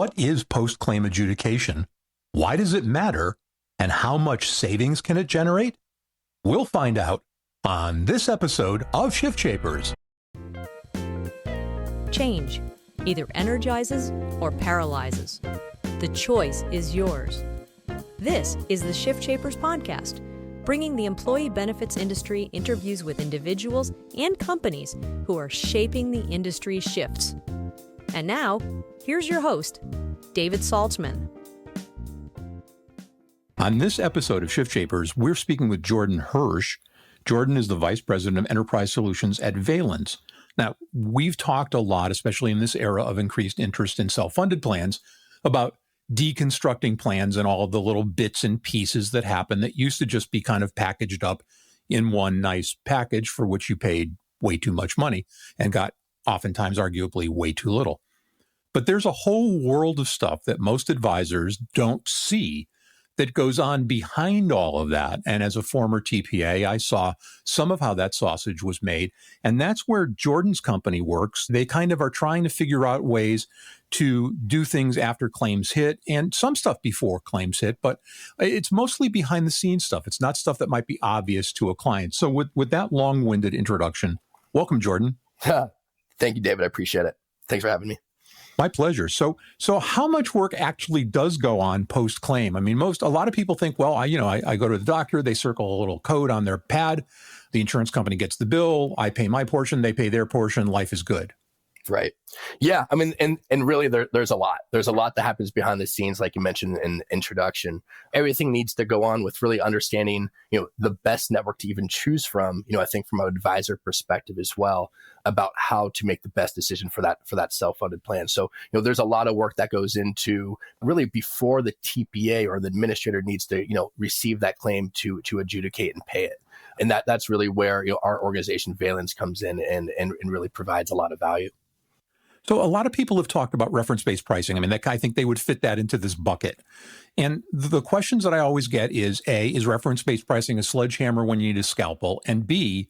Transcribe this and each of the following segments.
What is post-claim adjudication? Why does it matter? And how much savings can it generate? We'll find out on this episode of ShiftShapers. Change either energizes or paralyzes. The choice is yours. This is the ShiftShapers podcast, bringing the employee benefits industry interviews with individuals and companies who are shaping the industry's shifts. And now, here's your host, David Saltzman. On this episode of ShiftShapers, we're speaking with Jordan Hersh. Jordan is the Vice President of Enterprise Solutions at Vālenz. Now, we've talked a lot, especially in this era of increased interest in self-funded plans, about deconstructing plans and all of the little bits and pieces that happen that used to just be kind of packaged up in one nice package for which you paid way too much money and got oftentimes arguably way too little. But there's a whole world of stuff that most advisors don't see that goes on behind all of that. And as a former TPA, I saw some of how that sausage was made. And that's where Jordan's company works. They kind of are trying to figure out ways to do things after claims hit and some stuff before claims hit, but it's mostly behind the scenes stuff. It's not stuff that might be obvious to a client. So with that long-winded introduction, welcome, Jordan. Thank you, David. I appreciate it. Thanks for having me. My pleasure. So how much work actually does go on post-claim? I mean, a lot of people think, well, I go to the doctor, they circle a little code on their pad, the insurance company gets the bill, I pay my portion, they pay their portion, life is good. Right. Yeah. I mean, and really there's a lot. There's a lot that happens behind the scenes, like you mentioned in the introduction. Everything needs to go on with really understanding, the best network to even choose from, I think from an advisor perspective as well, about how to make the best decision for that self-funded plan. So, there's a lot of work that goes into really before the TPA or the administrator needs to, receive that claim to adjudicate and pay it. And that's really where, our organization Vālenz comes in and really provides a lot of value. So a lot of people have talked about reference-based pricing. I mean, I think they would fit that into this bucket. And the questions that I always get is, A, is reference-based pricing a sledgehammer when you need a scalpel? And B,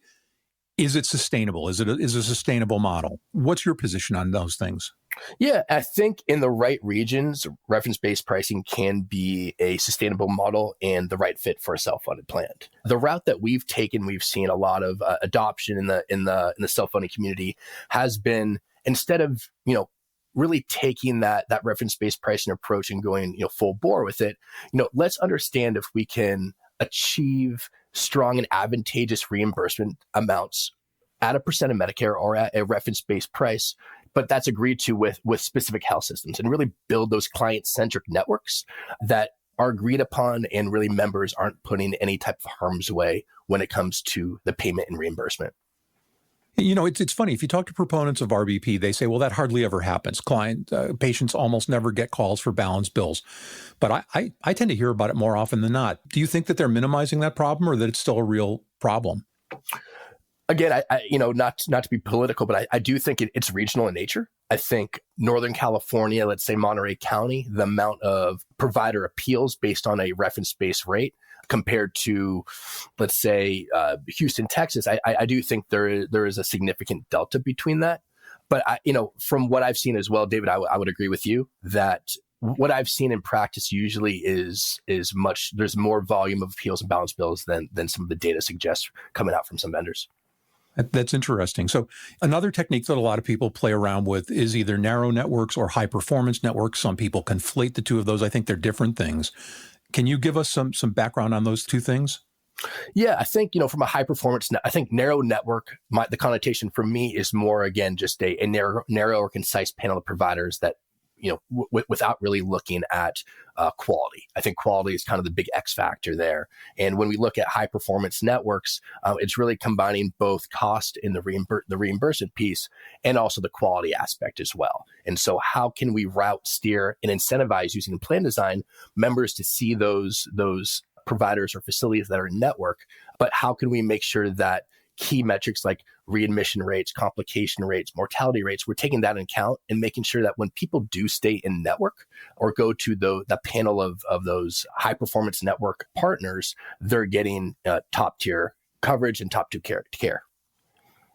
is it sustainable? Is a sustainable model? What's your position on those things? Yeah, I think in the right regions, reference-based pricing can be a sustainable model and the right fit for a self-funded plan. The route that we've taken, we've seen a lot of adoption in the self-funding community has been, instead of, really taking that reference-based pricing approach and going, full bore with it, let's understand if we can achieve strong and advantageous reimbursement amounts at a percent of Medicare or at a reference-based price, but that's agreed to with specific health systems, and really build those client-centric networks that are agreed upon and really members aren't putting any type of harm's way when it comes to the payment and reimbursement. It's funny. If you talk to proponents of RBP, they say, well, that hardly ever happens. Patients almost never get calls for balance bills. But I tend to hear about it more often than not. Do you think that they're minimizing that problem, or that it's still a real problem? Again, I not to be political, but I do think it's regional in nature. I think Northern California, let's say Monterey County, the amount of provider appeals based on a reference-based rate compared to, let's say, Houston, Texas, I do think there is a significant delta between that. But from what I've seen as well, David, I would agree with you that what I've seen in practice usually is there's more volume of appeals and balance bills than some of the data suggests coming out from some vendors. That's interesting. So another technique that a lot of people play around with is either narrow networks or high performance networks. Some people conflate the two of those. I think they're different things. Can you give us some background on those two things? Yeah, I think, from a high performance, I think narrow network, the connotation for me is more, again, just a narrow or concise panel of providers that, without really looking at quality. I think quality is kind of the big X factor there. And when we look at high performance networks, it's really combining both cost in the reimbursement piece and also the quality aspect as well. And so how can we route, steer, and incentivize using plan design members to see those providers or facilities that are in network, but how can we make sure that key metrics like readmission rates, complication rates, mortality rates, we're taking that into account and making sure that when people do stay in network or go to the panel of those high performance network partners, they're getting top tier coverage and top tier care.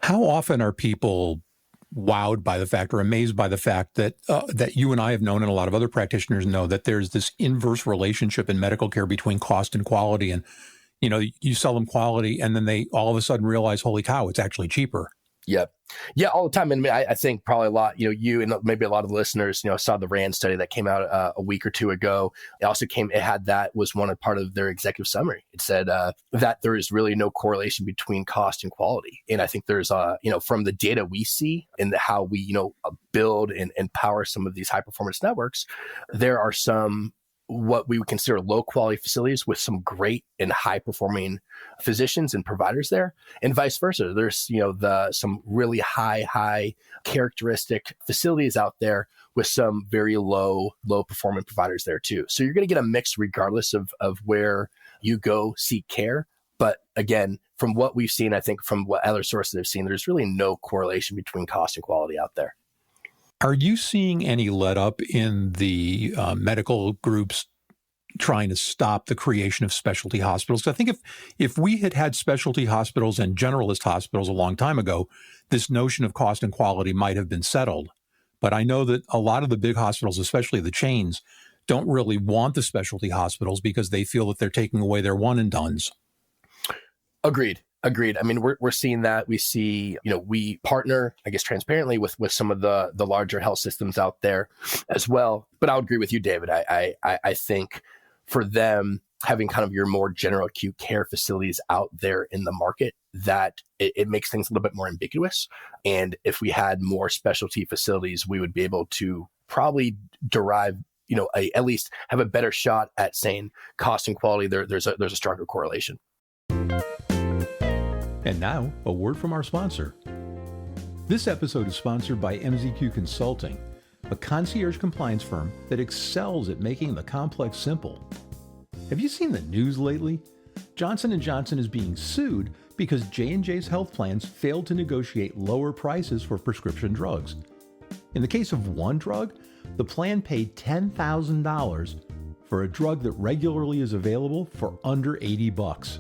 How often are people wowed by the fact or amazed by the fact that that you and I have known, and a lot of other practitioners know, that there's this inverse relationship in medical care between cost and quality. And, you sell them quality and then they all of a sudden realize, holy cow, it's actually cheaper. Yep. Yeah, all the time. And I think probably a lot, you and maybe a lot of the listeners, saw the RAND study that came out a week or two ago. Was part of their executive summary. It said that there is really no correlation between cost and quality. And I think there's, from the data we see and how we, build and power some of these high performance networks, there are some what we would consider low quality facilities with some great and high performing physicians and providers there, and vice versa. There's, some really high characteristic facilities out there with some very low performing providers there too. So you're going to get a mix regardless of where you go seek care. But again, from what we've seen, I think from what other sources have seen, there's really no correlation between cost and quality out there. Are you seeing any let up in the medical groups trying to stop the creation of specialty hospitals? I think if we had specialty hospitals and generalist hospitals a long time ago, this notion of cost and quality might have been settled. But I know that a lot of the big hospitals, especially the chains, don't really want the specialty hospitals because they feel that they're taking away their one and dones. Agreed. I mean, we're seeing that. We see, we partner, I guess, transparently with some of the larger health systems out there as well. But I would agree with you, David. I think for them, having kind of your more general acute care facilities out there in the market, that it makes things a little bit more ambiguous. And if we had more specialty facilities, we would be able to probably derive, at least have a better shot at saying cost and quality. There's a stronger correlation. And now, a word from our sponsor. This episode is sponsored by MZQ Consulting, a concierge compliance firm that excels at making the complex simple. Have you seen the news lately? Johnson & Johnson is being sued because J&J's health plans failed to negotiate lower prices for prescription drugs. In the case of one drug, the plan paid $10,000 for a drug that regularly is available for under $80.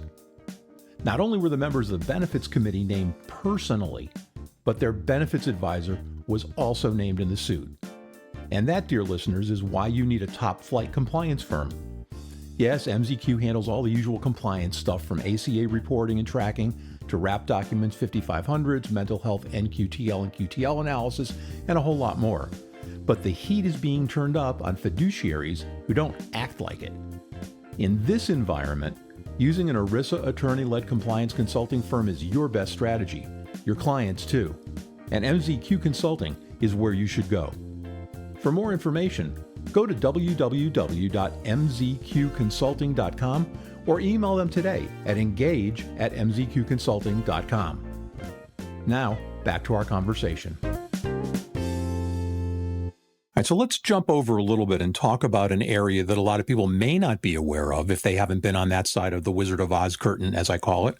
Not only were the members of the benefits committee named personally, but their benefits advisor was also named in the suit. And that, dear listeners, is why you need a top-flight compliance firm. Yes, MZQ handles all the usual compliance stuff from ACA reporting and tracking to wrap documents 5500s, mental health NQTL and QTL analysis, and a whole lot more. But the heat is being turned up on fiduciaries who don't act like it. In this environment, using an ERISA attorney-led compliance consulting firm is your best strategy. Your clients too. And MZQ Consulting is where you should go. For more information, go to www.mzqconsulting.com or email them today at engage@mzqconsulting.com. Now, back to our conversation. All right, so let's jump over a little bit and talk about an area that a lot of people may not be aware of if they haven't been on that side of the Wizard of Oz curtain, as I call it.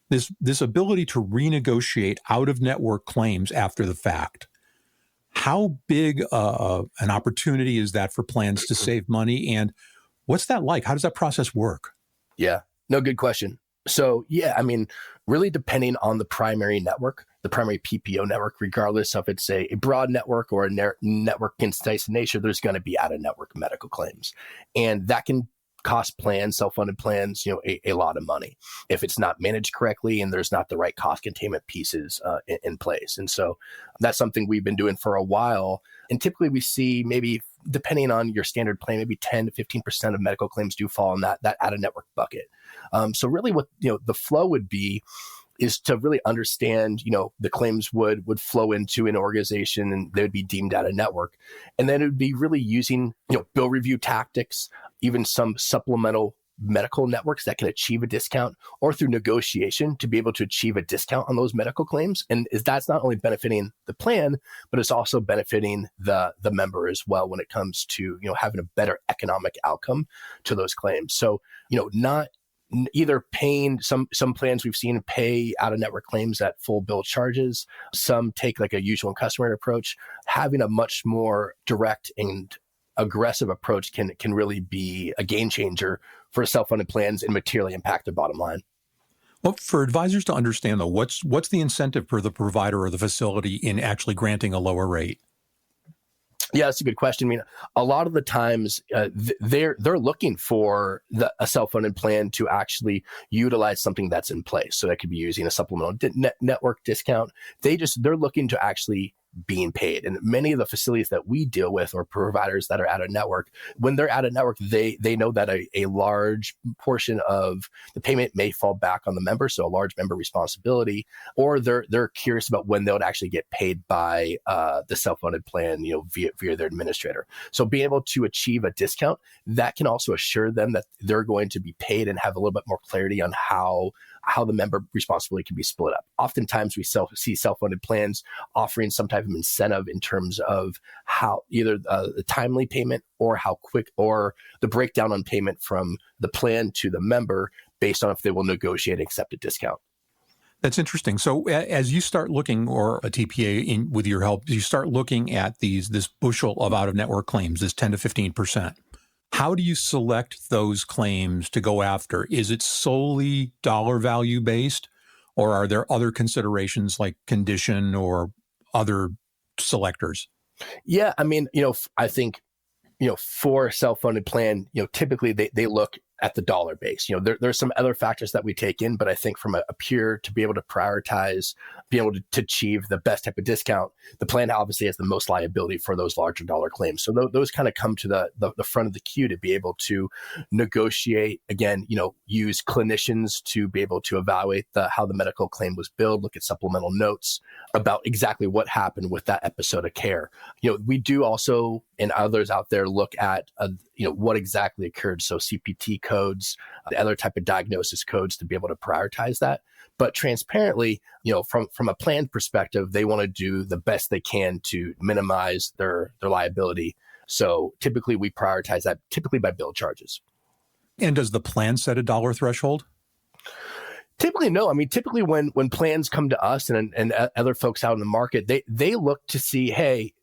This ability to renegotiate out-of-network claims after the fact. How big an opportunity is that for plans to save money, and what's that like? How does that process work? Yeah, no, good question. So, I mean, really depending on the primary network, the primary PPO network, regardless if it's a broad network or a network concise in nature, there's going to be out-of-network medical claims. And that can cost plans, self-funded plans, a lot of money if it's not managed correctly and there's not the right cost containment pieces in place. And so that's something we've been doing for a while. And typically we see maybe, depending on your standard plan, maybe 10 to 15% of medical claims do fall in that out-of-network bucket. So really what the flow would be is to really understand, the claims would flow into an organization and they would be deemed out of network. And then it would be really using, bill review tactics, even some supplemental medical networks that can achieve a discount, or through negotiation to be able to achieve a discount on those medical claims. And that's not only benefiting the plan, but it's also benefiting the member as well when it comes to, having a better economic outcome to those claims. So, not either paying some plans we've seen pay out of network claims at full bill charges. Some take like a usual and customary approach. Having a much more direct and aggressive approach can really be a game changer for self-funded plans and materially impact their bottom line. Well, for advisors to understand, though, what's the incentive for the provider or the facility in actually granting a lower rate? Yeah, that's a good question. I mean, a lot of the times they're looking for a self-funded plan to actually utilize something that's in place. So that could be using a supplemental network discount. They're looking to actually being paid. And many of the facilities that we deal with or providers that are out of network, when they're out of network, they know that a large portion of the payment may fall back on the member, so a large member responsibility, or they're curious about when they would actually get paid by the self-funded plan, via their administrator. So being able to achieve a discount, that can also assure them that they're going to be paid and have a little bit more clarity on how the member responsibility can be split up. Oftentimes we see self-funded plans offering some type of incentive in terms of how either the timely payment or how quick, or the breakdown on payment from the plan to the member based on if they will negotiate and accept a discount. That's interesting. So as you start looking, or a TPA with your help, you start looking at this bushel of out-of-network claims, this 10 to 15%. How do you select those claims to go after? Is it solely dollar value based, or are there other considerations like condition or other selectors? Yeah, I mean, I think, for a self-funded plan, typically they look at the dollar base. There's some other factors that we take in, but I think from a pure, to be able to prioritize, be able to achieve the best type of discount, the plan obviously has the most liability for those larger dollar claims. So those kind of come to the front of the queue to be able to negotiate, again, use clinicians to be able to evaluate how the medical claim was billed, look at supplemental notes about exactly what happened with that episode of care. We do also, and others out there, look at what exactly occurred. So CPT codes, the other type of diagnosis codes, to be able to prioritize that. But transparently, from a plan perspective, they want to do the best they can to minimize their liability. So typically we prioritize that typically by bill charges. And does the plan set a dollar threshold? Typically, no. I mean, typically when plans come to us and other folks out in the market, they look to see, hey,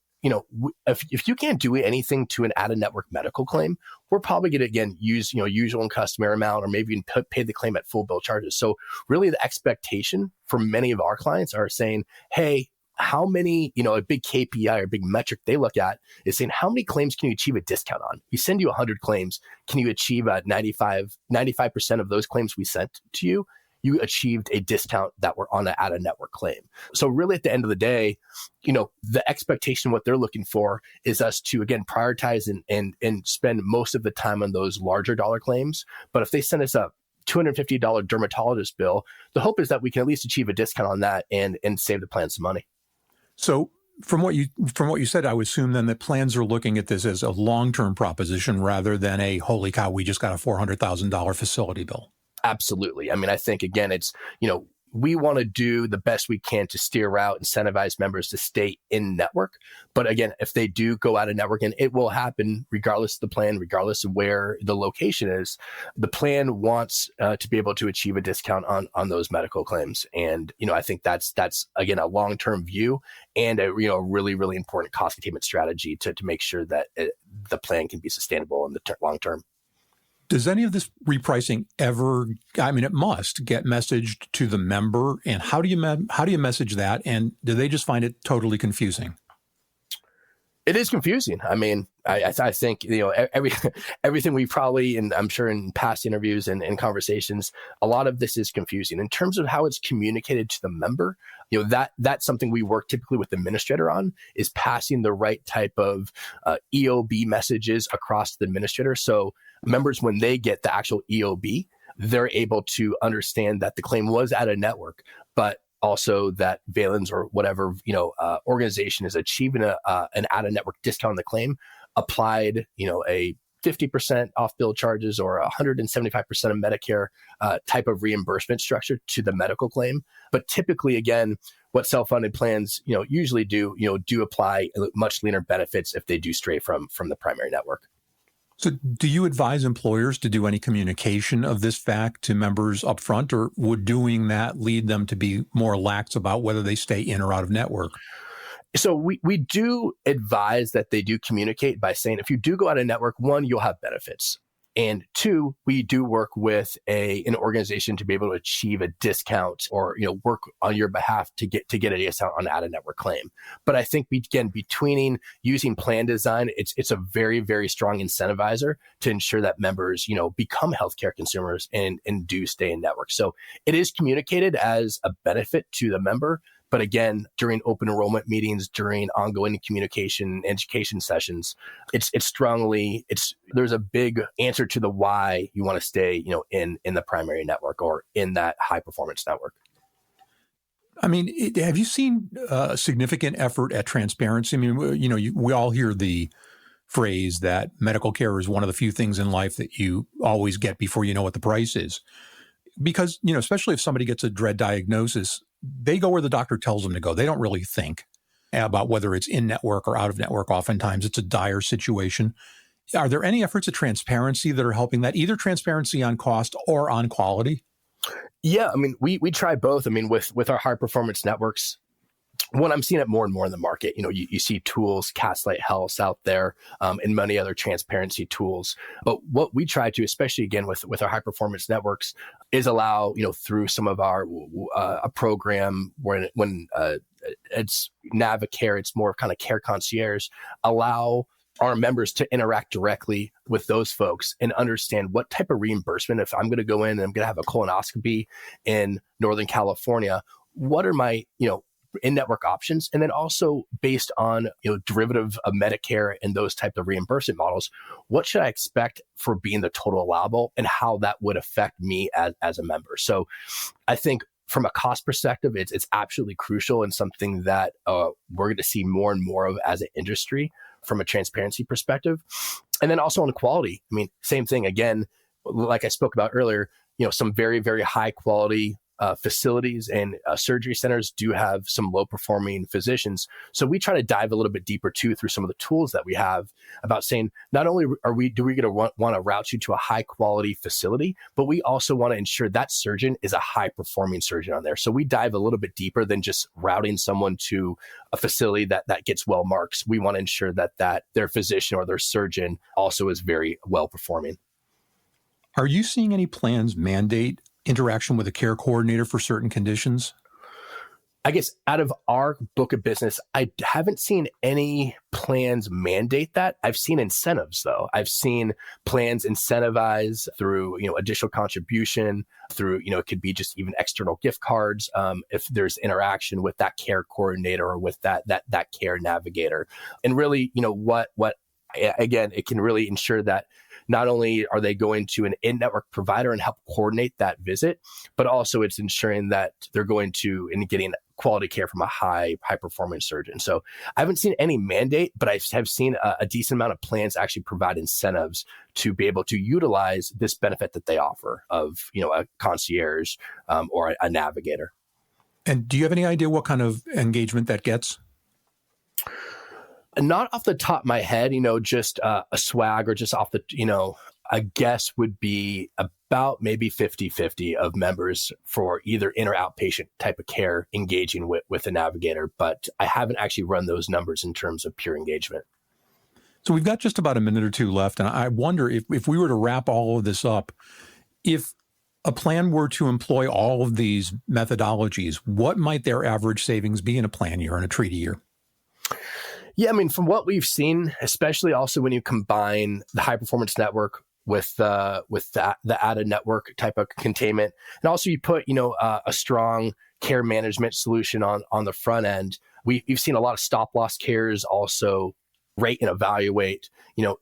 if you can't do anything to an out-of-network medical claim, we're probably going to, again, use, usual and customary amount, or maybe even pay the claim at full bill charges. So really the expectation for many of our clients are saying, hey, how many, a big KPI or big metric they look at is saying, how many claims can you achieve a discount on? We send you 100 claims. Can you achieve 95% of those claims we sent to you? You achieved a discount that were on an out-of-network claim. So really at the end of the day, the expectation, what they're looking for is us to, again, prioritize and spend most of the time on those larger dollar claims. But if they send us a $250 dermatologist bill, the hope is that we can at least achieve a discount on that and save the plan some money. So from what you said, I would assume then that plans are looking at this as a long-term proposition rather than a, holy cow, we just got a $400,000 facility bill. Absolutely. I mean, I think, again, it's, we want to do the best we can to steer out, incentivize members to stay in network. But again, if they do go out of network, and it will happen regardless of the plan, regardless of where the location is, the plan wants to be able to achieve a discount on those medical claims. And, I think that's again, a long-term view and a, really, really important cost containment strategy to make sure that the plan can be sustainable in the long term. Does any of this repricing ever, it must get messaged to the member, and how do you message that? And do they just find it totally confusing? It is confusing. I mean, I think, everything we probably, and I'm sure in past interviews and conversations, a lot of this is confusing in terms of how it's communicated to the member. That's something we work typically with the administrator on, is passing the right type of EOB messages across to the administrator. So members, when they get the actual EOB, they're able to understand that the claim was out of network, but also that Vālenz or whatever, organization is achieving an out-of-network discount on the claim, applied, a 50% off bill charges or 175% of Medicare type of reimbursement structure to the medical claim. But typically, again, what self-funded plans, usually do apply much leaner benefits if they do stray from the primary network. So do you advise employers to do any communication of this fact to members up front, or would doing that lead them to be more lax about whether they stay in or out of network? So we do advise that they do communicate by saying, if you do go out of network, one, you'll have benefits. And two, we do work with an organization to be able to achieve a discount or, work on your behalf to get a discount on out of network claim. But I think between using plan design, it's a very, very strong incentivizer to ensure that members, become healthcare consumers and do stay in network. So it is communicated as a benefit to the member. But again, during open enrollment meetings, during ongoing communication and education sessions, there's a big answer to the why you want to stay, in the primary network or in that high performance network. I mean, have you seen a significant effort at transparency? I mean, we all hear the phrase that medical care is one of the few things in life that you always get before you know what the price is. Because, especially if somebody gets a dread diagnosis, they go where the doctor tells them to go. They don't really think about whether it's in network or out of network. Oftentimes it's a dire situation. Are there any efforts at transparency that are helping that, either transparency on cost or on quality? Yeah, I mean, we try both. I mean, with our high performance networks, I'm seeing it more and more in the market. You see tools, Castlight Health out there, and many other transparency tools. But what we try to, especially again with our high performance networks, is allow, through some of our a program when it's Navicare, it's more of kind of care concierge, allow our members to interact directly with those folks and understand what type of reimbursement. If I'm going to go in and I'm going to have a colonoscopy in Northern California, what are my, in-network options? And then also based on, derivative of Medicare and those type of reimbursement models, what should I expect for being the total allowable and how that would affect me as a member? So I think from a cost perspective, it's absolutely crucial and something that we're going to see more and more of as an industry from a transparency perspective. And then also on quality. I mean, same thing. Again, like I spoke about earlier, some very, very high quality facilities and surgery centers do have some low performing physicians. So we try to dive a little bit deeper too through some of the tools that we have about saying, not only do we want to route you to a high quality facility, but we also want to ensure that surgeon is a high performing surgeon on there. So we dive a little bit deeper than just routing someone to a facility that gets well marks. We want to ensure that their physician or their surgeon also is very well performing. Are you seeing any plans mandate interaction with a care coordinator for certain conditions? I guess out of our book of business, I haven't seen any plans mandate that. I've seen incentives though. I've seen plans incentivize through, additional contribution through, it could be just even external gift cards. If there's interaction with that care coordinator or with that care navigator, and really, again, it can really ensure that not only are they going to an in-network provider and help coordinate that visit, but also it's ensuring that they're going to and getting quality care from a high performance surgeon. So I haven't seen any mandate, but I have seen a decent amount of plans actually provide incentives to be able to utilize this benefit that they offer of, a concierge or a navigator. And do you have any idea what kind of engagement that gets? Not off the top of my head, just a swag or just off the, a guess would be about maybe 50-50 of members for either in or outpatient type of care engaging with a navigator. But I haven't actually run those numbers in terms of pure engagement. So we've got just about a minute or two left. And I wonder if we were to wrap all of this up, if a plan were to employ all of these methodologies, what might their average savings be in a plan year and a treaty year? Yeah, I mean, from what we've seen, especially also when you combine the high performance network with the added network type of containment, and also you put a strong care management solution on the front end, we've seen a lot of stop loss cares also rate and evaluate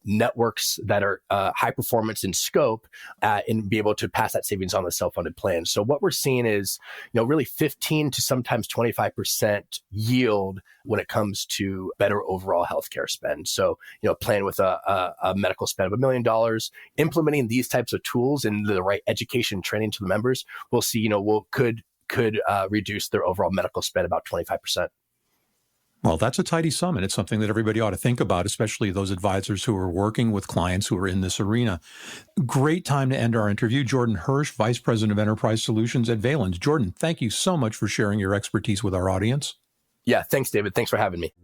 networks that are high performance in scope and be able to pass that savings on the self-funded plan. So what we're seeing is really 15 to sometimes 25% yield when it comes to better overall healthcare spend. So plan with a medical spend of $1 million, implementing these types of tools and the right education training to the members, we'll see could reduce their overall medical spend about 25%. Well, that's a tidy sum, and it's something that everybody ought to think about, especially those advisors who are working with clients who are in this arena. Great time to end our interview. Jordan Hersh, Vice President of Enterprise Solutions at Vālenz. Jordan, thank you so much for sharing your expertise with our audience. Yeah, thanks, David. Thanks for having me.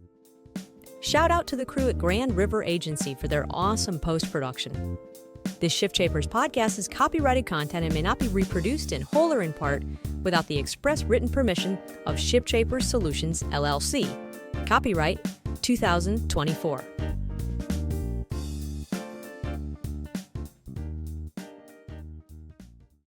Shout out to the crew at Grand River Agency for their awesome post-production. This ShiftShapers podcast is copyrighted content and may not be reproduced in whole or in part without the express written permission of ShiftShapers Solutions, LLC. Copyright 2024.